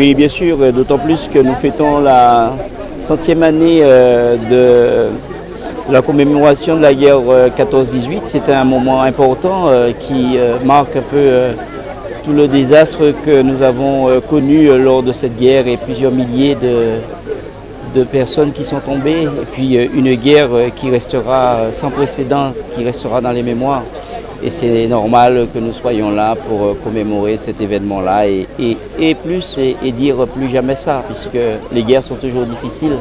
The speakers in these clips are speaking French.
Oui, bien sûr, d'autant plus que nous fêtons la 100e année de la commémoration de la guerre 14-18. C'était un moment important qui marque un peu tout le désastre que nous avons connu lors de cette guerre et plusieurs milliers de personnes qui sont tombées. Et puis une guerre qui restera sans précédent, qui restera dans les mémoires. Et c'est normal que nous soyons là pour commémorer cet événement-là et dire plus jamais ça, puisque les guerres sont toujours difficiles.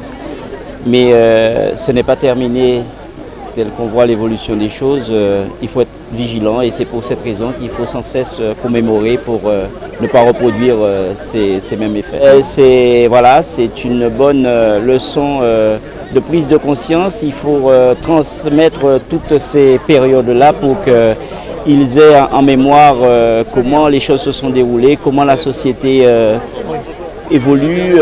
Mais ce n'est pas terminé tel qu'on voit l'évolution des choses. Il faut être vigilant et c'est pour cette raison qu'il faut sans cesse commémorer pour ne pas reproduire ces mêmes effets. C'est une bonne leçon de prise de conscience. Il faut transmettre toutes ces périodes-là pour qu'ils aient en mémoire comment les choses se sont déroulées, comment la société évolue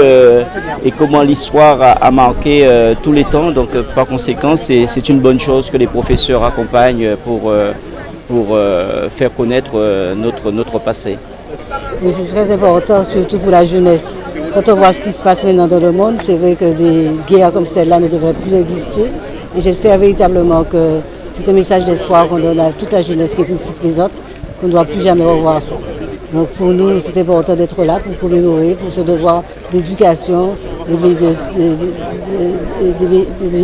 et comment l'histoire a marqué tous les temps. Donc par conséquent, c'est une bonne chose que les professeurs accompagnent pour faire connaître notre passé. Oui, c'est très important, surtout pour la jeunesse. Quand on voit ce qui se passe maintenant dans le monde, c'est vrai que des guerres comme celle-là ne devraient plus exister. Et j'espère véritablement que c'est un message d'espoir qu'on donne à toute la jeunesse qui est ici présente, qu'on ne doit plus jamais revoir ça. Donc pour nous, c'est important d'être là pour commémorer, pour ce devoir d'éducation,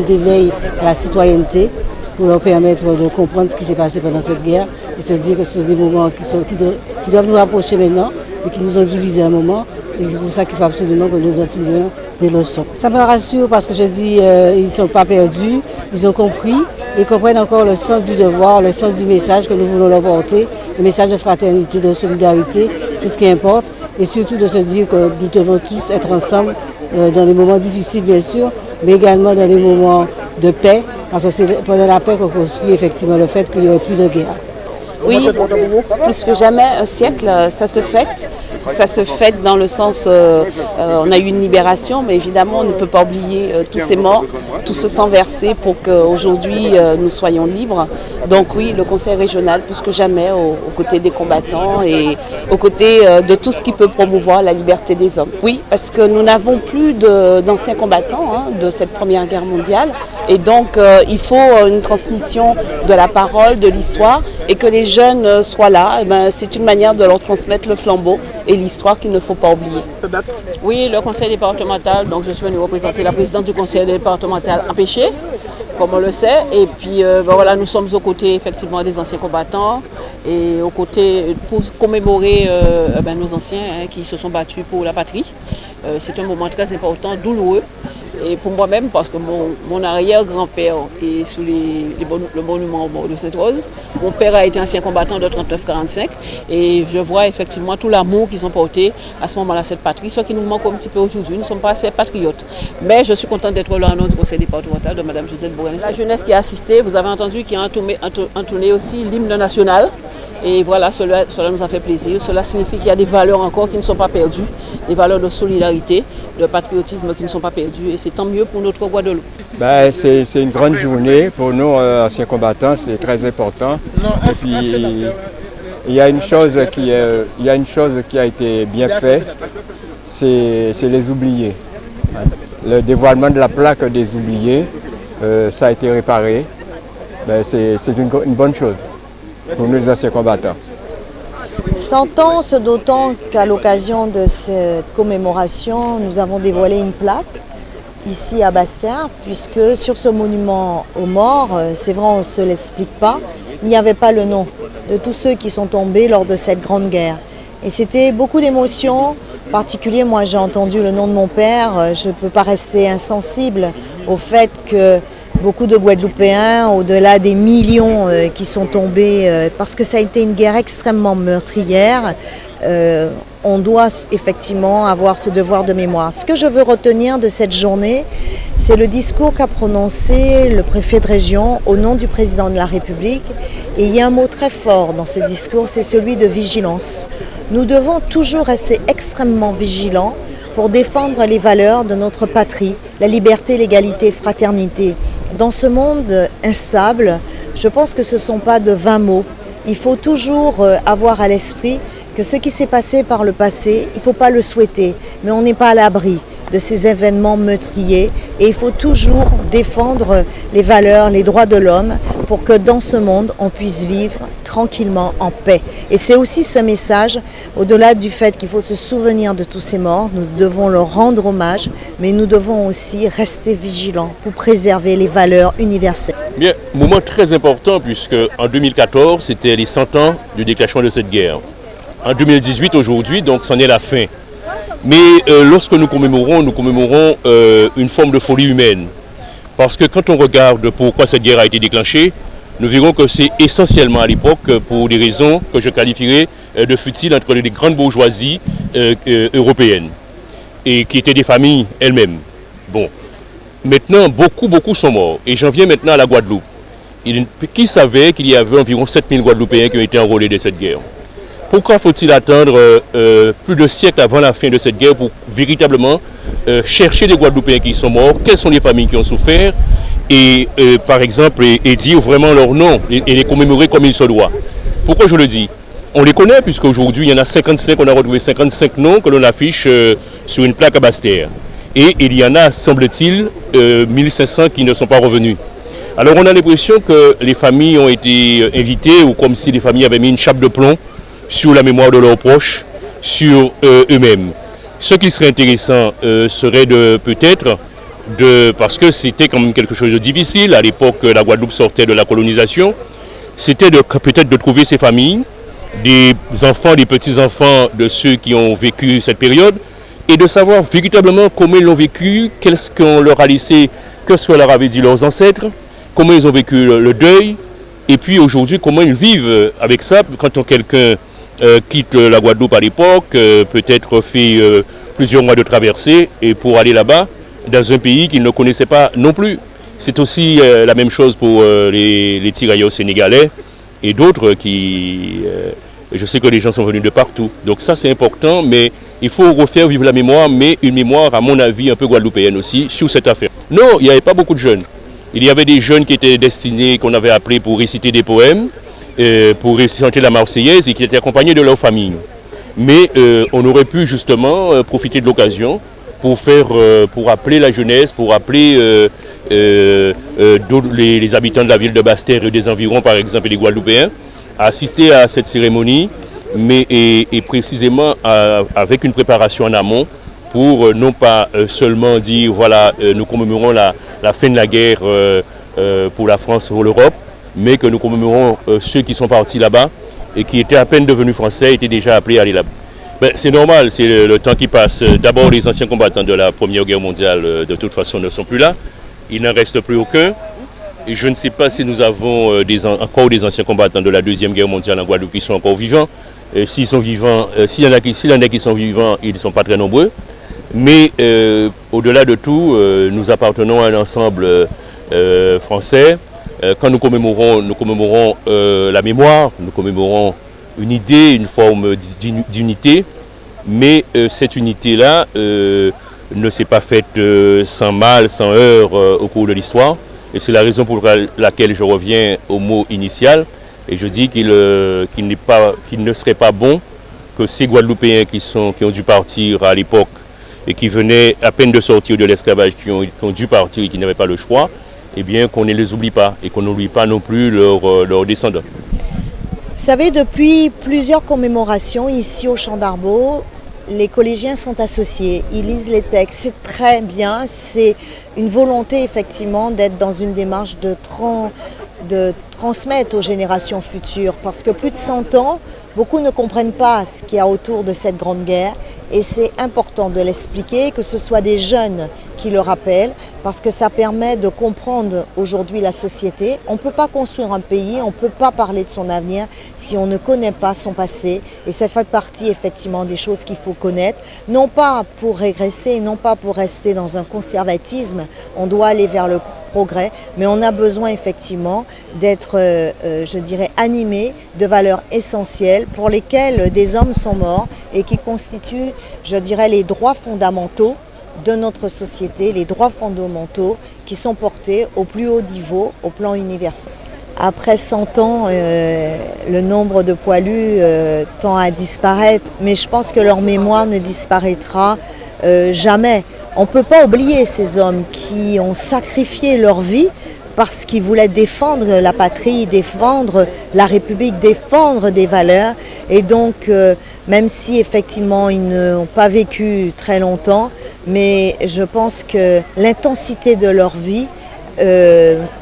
d'éveil à la citoyenneté, pour leur permettre de comprendre ce qui s'est passé pendant cette guerre et se dire que ce sont des moments qui doivent nous rapprocher maintenant et qui nous ont divisés un moment. Et c'est pour ça qu'il faut absolument que nous en tirions des leçons. Ça me rassure parce que je dis ils ne sont pas perdus, ils ont compris et comprennent encore le sens du devoir, le sens du message que nous voulons leur porter, le message de fraternité, de solidarité, c'est ce qui importe. Et surtout de se dire que nous devons tous être ensemble dans des moments difficiles bien sûr, mais également dans des moments de paix, parce que c'est pendant la paix qu'on construit effectivement le fait qu'il n'y aurait plus de guerre. Oui, plus que jamais, un siècle, ça se fête. Ça se fête dans le sens, on a eu une libération, mais évidemment on ne peut pas oublier tous ces morts, tout ce sang versé pour qu'aujourd'hui nous soyons libres. Donc oui, le conseil régional, plus que jamais, aux côtés des combattants et aux côtés de tout ce qui peut promouvoir la liberté des hommes. Oui, parce que nous n'avons plus d'anciens combattants de cette Première Guerre mondiale et donc il faut une transmission de la parole, de l'histoire et que les jeunes soient là. Et c'est une manière de leur transmettre le flambeau et l'histoire qu'il ne faut pas oublier. Oui, le conseil départemental, donc je suis venue représenter la présidente du conseil départemental empêchée, comme on le sait, et puis voilà, nous sommes aux côtés effectivement des anciens combattants et aux côtés pour commémorer nos anciens qui se sont battus pour la patrie. C'est un moment très important, douloureux. Et pour moi-même, parce que mon arrière-grand-père est sous le monument au bord de cette rose. Mon père a été ancien combattant de 39-45 et je vois effectivement tout l'amour qu'ils ont porté à ce moment-là, cette patrie, ce qui nous manque un petit peu aujourd'hui. Nous ne sommes pas assez patriotes. Mais je suis contente d'être là au nom du conseil départemental de Mme Josette Bourrel. La jeunesse qui a assisté, vous avez entendu, qui a entonné aussi l'hymne national. Et voilà, cela nous a fait plaisir. Cela signifie qu'il y a des valeurs encore qui ne sont pas perdues, des valeurs de solidarité, de patriotisme qui ne sont pas perdues. Et c'est tant mieux pour notre Guadeloupe. C'est une grande journée pour nous, anciens combattants, c'est très important. Et puis, il y a une chose qui a été bien faite, c'est les oubliés. Le dévoilement de la plaque des oubliés, ça a été réparé. C'est une bonne chose pour nous les anciens combattants. 100 ans, ce d'autant qu'à l'occasion de cette commémoration, nous avons dévoilé une plaque ici à Basse-Terre, puisque sur ce monument aux morts, c'est vrai, on ne se l'explique pas, il n'y avait pas le nom de tous ceux qui sont tombés lors de cette grande guerre. Et c'était beaucoup d'émotions, en particulier moi j'ai entendu le nom de mon père, je ne peux pas rester insensible au fait que beaucoup de Guadeloupéens, au-delà des millions qui sont tombés, parce que ça a été une guerre extrêmement meurtrière, on doit effectivement avoir ce devoir de mémoire. Ce que je veux retenir de cette journée, c'est le discours qu'a prononcé le préfet de région au nom du président de la République. Et il y a un mot très fort dans ce discours, c'est celui de vigilance. Nous devons toujours rester extrêmement vigilants pour défendre les valeurs de notre patrie, la liberté, l'égalité, la fraternité. Dans ce monde instable, je pense que ce ne sont pas de vains mots. Il faut toujours avoir à l'esprit que ce qui s'est passé par le passé, il ne faut pas le souhaiter, mais on n'est pas à l'abri de ces événements meurtriers et il faut toujours défendre les valeurs, les droits de l'homme pour que dans ce monde, on puisse vivre tranquillement en paix. Et c'est aussi ce message, au-delà du fait qu'il faut se souvenir de tous ces morts, nous devons leur rendre hommage, mais nous devons aussi rester vigilants pour préserver les valeurs universelles. Bien, moment très important puisque en 2014, c'était les 100 ans du déclenchement de cette guerre. En 2018, aujourd'hui, donc c'en est la fin. Mais lorsque nous commémorons une forme de folie humaine. Parce que quand on regarde pourquoi cette guerre a été déclenchée, nous verrons que c'est essentiellement à l'époque pour des raisons que je qualifierais de futiles entre les grandes bourgeoisies européennes et qui étaient des familles elles-mêmes. Bon, maintenant, beaucoup sont morts. Et j'en viens maintenant à la Guadeloupe. Qui savait qu'il y avait environ 7000 Guadeloupéens qui ont été enrôlés de cette guerre? Pourquoi faut-il attendre plus de siècles avant la fin de cette guerre pour véritablement chercher les Guadeloupéens qui sont morts, quelles sont les familles qui ont souffert et par exemple et dire vraiment leur nom et les commémorer comme il se doit. Pourquoi je le dis? On les connaît puisqu'aujourd'hui il y en a 55, on a retrouvé 55 noms que l'on affiche sur une plaque à Basse-Terre. Et il y en a, semble-t-il, 1500 qui ne sont pas revenus. Alors on a l'impression que les familles ont été invitées ou comme si les familles avaient mis une chape de plomb sur la mémoire de leurs proches, sur eux-mêmes. Ce qui serait intéressant serait peut-être, parce que c'était quand même quelque chose de difficile, à l'époque la Guadeloupe sortait de la colonisation, c'était peut-être de trouver ces familles, des enfants, des petits-enfants de ceux qui ont vécu cette période, et de savoir véritablement comment ils l'ont vécu, qu'est-ce qu'on leur a laissé, qu'est-ce que leur avaient dit leurs ancêtres, comment ils ont vécu le deuil, et puis aujourd'hui comment ils vivent avec ça quand quelqu'un quitte la Guadeloupe à l'époque, peut-être fait plusieurs mois de traversée et pour aller là-bas dans un pays qu'il ne connaissait pas non plus. C'est aussi la même chose pour les tirailleurs sénégalais et d'autres qui... je sais que les gens sont venus de partout. Donc ça c'est important, mais il faut refaire vivre la mémoire, mais une mémoire à mon avis un peu guadeloupéenne aussi sur cette affaire. Non, il n'y avait pas beaucoup de jeunes. Il y avait des jeunes qui étaient destinés, qu'on avait appelés pour réciter des poèmes, pour réciter la Marseillaise et qui étaient accompagnés de leur famille. Mais on aurait pu justement profiter de l'occasion pour appeler la jeunesse, pour appeler les habitants de la ville de Basse-Terre et des environs, par exemple, les Guadeloupéens, à assister à cette cérémonie, mais et précisément avec une préparation en amont pour non pas seulement dire voilà, nous commémorons la fin de la guerre pour la France, pour l'Europe, mais que nous commémorons ceux qui sont partis là-bas et qui étaient à peine devenus français, étaient déjà appelés à aller là-bas. Ben, c'est normal, c'est le temps qui passe. D'abord, les anciens combattants de la Première Guerre mondiale, de toute façon, ne sont plus là. Il n'en reste plus aucun. Et je ne sais pas si nous avons encore des anciens combattants de la Deuxième Guerre mondiale en Guadeloupe qui sont encore vivants. S'ils sont vivants, s'il y en a qui sont vivants, ils ne sont pas très nombreux. Mais au-delà de tout, nous appartenons à un ensemble français. Quand nous commémorons la mémoire, nous commémorons une idée, une forme d'unité, mais cette unité-là ne s'est pas faite sans mal, sans heurts au cours de l'histoire. Et c'est la raison pour laquelle je reviens au mot initial et je dis qu'il ne serait pas bon que ces Guadeloupéens qui ont dû partir à l'époque et qui venaient à peine de sortir de l'esclavage, qui ont dû partir et qui n'avaient pas le choix, eh bien qu'on ne les oublie pas et qu'on n'oublie pas non plus leurs descendants. Vous savez, depuis plusieurs commémorations ici au Champ d'Arbaud, les collégiens sont associés, ils lisent les textes, c'est très bien, c'est une volonté effectivement d'être dans une démarche de transmettre aux générations futures parce que plus de 100 ans, beaucoup ne comprennent pas ce qu'il y a autour de cette grande guerre et c'est important de l'expliquer, que ce soit des jeunes qui le rappellent parce que ça permet de comprendre aujourd'hui la société. On ne peut pas construire un pays, on ne peut pas parler de son avenir si on ne connaît pas son passé et ça fait partie effectivement des choses qu'il faut connaître, non pas pour régresser, non pas pour rester dans un conservatisme, on doit aller vers le progrès, mais on a besoin effectivement d'être, je dirais, animé de valeurs essentielles pour lesquelles des hommes sont morts et qui constituent, je dirais, les droits fondamentaux de notre société, les droits fondamentaux qui sont portés au plus haut niveau, au plan universel. Après 100 ans, le nombre de poilus tend à disparaître, mais je pense que leur mémoire ne disparaîtra jamais. On ne peut pas oublier ces hommes qui ont sacrifié leur vie parce qu'ils voulaient défendre la patrie, défendre la République, défendre des valeurs. Et donc, même si effectivement ils n'ont pas vécu très longtemps, mais je pense que l'intensité de leur vie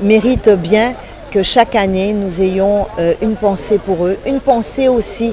mérite bien que chaque année nous ayons une pensée pour eux, une pensée aussi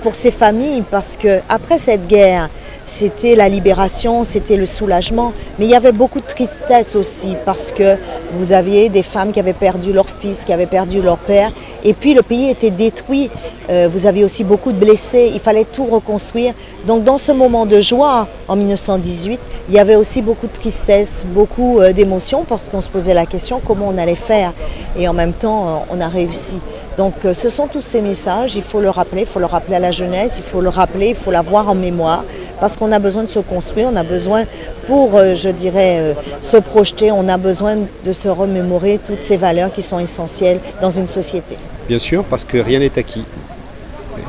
pour ces familles, parce qu'après cette guerre, c'était la libération, c'était le soulagement, mais il y avait beaucoup de tristesse aussi, parce que vous aviez des femmes qui avaient perdu leur fils, qui avaient perdu leur père, et puis le pays était détruit, vous aviez aussi beaucoup de blessés, il fallait tout reconstruire. Donc dans ce moment de joie, en 1918, il y avait aussi beaucoup de tristesse, beaucoup d'émotions, parce qu'on se posait la question comment on allait faire, et en même temps, on a réussi. Donc ce sont tous ces messages, il faut le rappeler à la jeunesse, il faut le rappeler, il faut l'avoir en mémoire, parce qu'on a besoin de se construire, on a besoin pour, je dirais, se projeter, on a besoin de se remémorer toutes ces valeurs qui sont essentielles dans une société. Bien sûr, parce que rien n'est acquis,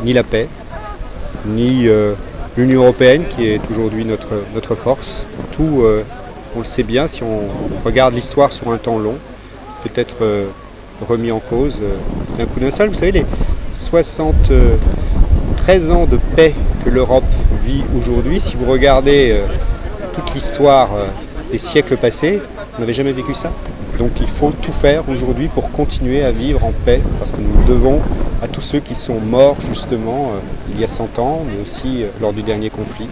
ni la paix, ni l'Union européenne qui est aujourd'hui notre force. Tout, on le sait bien, si on regarde l'histoire sur un temps long, peut-être remis en cause d'un coup d'un seul. Vous savez, les 73 ans de paix que l'Europe vit aujourd'hui, si vous regardez toute l'histoire des siècles passés, vous n'avez jamais vécu ça. Donc il faut tout faire aujourd'hui pour continuer à vivre en paix, parce que nous devons à tous ceux qui sont morts justement il y a 100 ans, mais aussi lors du dernier conflit,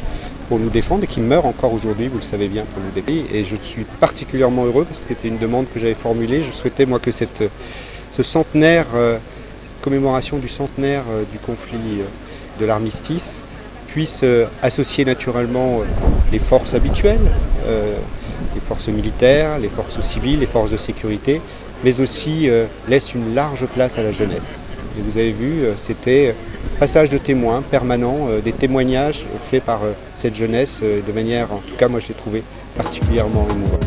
pour nous défendre, et qui meurent encore aujourd'hui, vous le savez bien, pour nous défendre. Et je suis particulièrement heureux, parce que c'était une demande que j'avais formulée. Je souhaitais, moi, que ce centenaire, cette commémoration du centenaire du conflit de l'armistice, puisse associer naturellement les forces habituelles, les forces militaires, les forces civiles, les forces de sécurité, mais aussi laisse une large place à la jeunesse. Et vous avez vu, c'était passage de témoins permanent, des témoignages faits par cette jeunesse de manière, en tout cas moi je l'ai trouvé particulièrement émouvant.